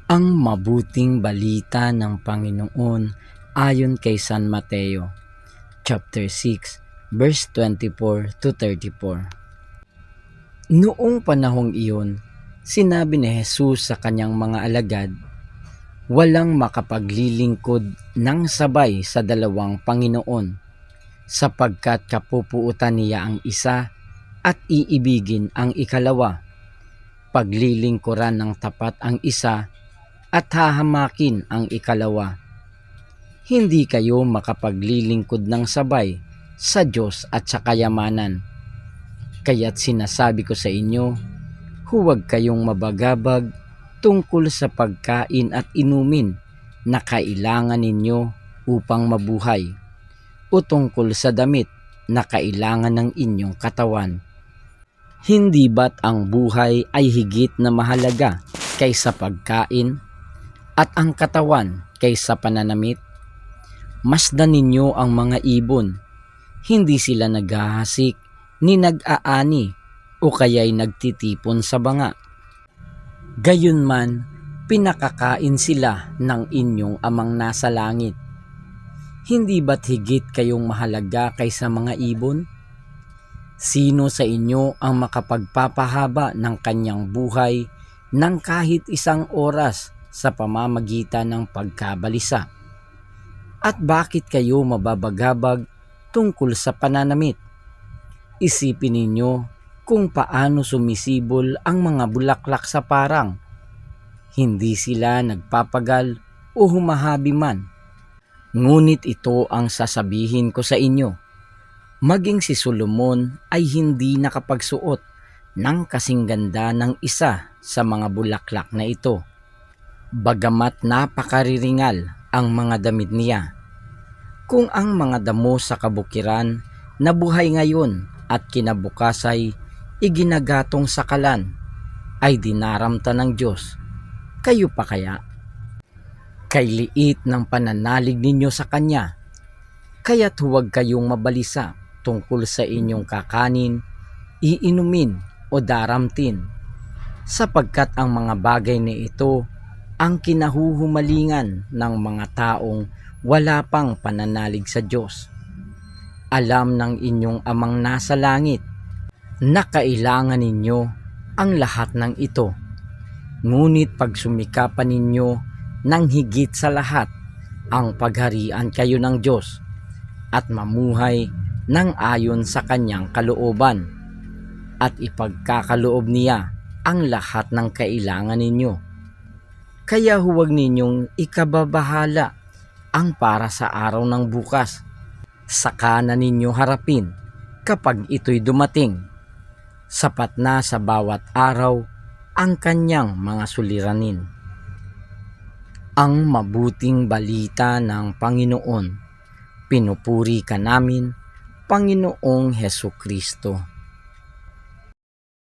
Ang mabuting balita ng Panginoon ayon kay San Mateo, chapter 6, verse 24 to 34. Noong panahong iyon, sinabi ni Jesus sa kanyang mga alagad, walang makapaglilingkod ng sabay sa dalawang Panginoon, sapagkat kapupuutan niya ang isa at iibigin ang ikalawa. Paglilingkuran ng tapat ang isa at hahamakin ang ikalawa. Hindi kayo makapaglilingkod ng sabay sa Diyos at sa kayamanan. Kaya't sinasabi ko sa inyo, huwag kayong mabagabag tungkol sa pagkain at inumin na kailangan ninyo upang mabuhay, o tungkol sa damit na kailangan ng inyong katawan. Hindi ba't ang buhay ay higit na mahalaga kaysa pagkain at ang katawan kaysa pananamit? Masdan ninyo ang mga ibon, hindi sila naghahasik ni nag-aani o kaya'y nagtitipon sa banga. Gayunman, pinakakain sila ng inyong amang nasa langit. Hindi ba't higit kayong mahalaga kaysa mga ibon? Sino sa inyo ang makapagpapahaba ng kanyang buhay ng kahit isang oras sa pamamagitan ng pagkabalisa? At bakit kayo mababagabag tungkol sa pananamit? Isipin ninyo kung paano sumisibol ang mga bulaklak sa parang. Hindi sila nagpapagal o humahabi man. Ngunit ito ang sasabihin ko sa inyo. Maging si Solomon ay hindi nakapagsuot ng kasing ganda ng isa sa mga bulaklak na ito. Bagamat napakariringal ang mga damit niya. Kung ang mga damo sa kabukiran na buhay ngayon at kinabukas ay iginagatong sa kalan ay dinaramta ng Diyos, kayo pa kaya? Kay liit ng pananalig ninyo sa Kanya, kaya't huwag kayong mabalisa tungkol sa inyong kakanin, iinumin o daramtin, sapagkat ang mga bagay na ito ang kinahuhumalingan ng mga taong wala pang pananalig sa Diyos. Alam ng inyong amang nasa langit na kailangan ninyo ang lahat ng ito. Ngunit pagsumikapan ninyo ng higit sa lahat ang pagharian kayo ng Diyos at mamuhay ng ayon sa kanyang kalooban at ipagkakaloob niya ang lahat ng kailangan ninyo. Kaya huwag ninyong ikababahala ang para sa araw ng bukas. Saka na ninyo harapin kapag ito'y dumating. Sapat na sa bawat araw ang kanyang mga suliranin. Ang mabuting balita ng Panginoon. Pinupuri ka namin, Panginoong Hesukristo.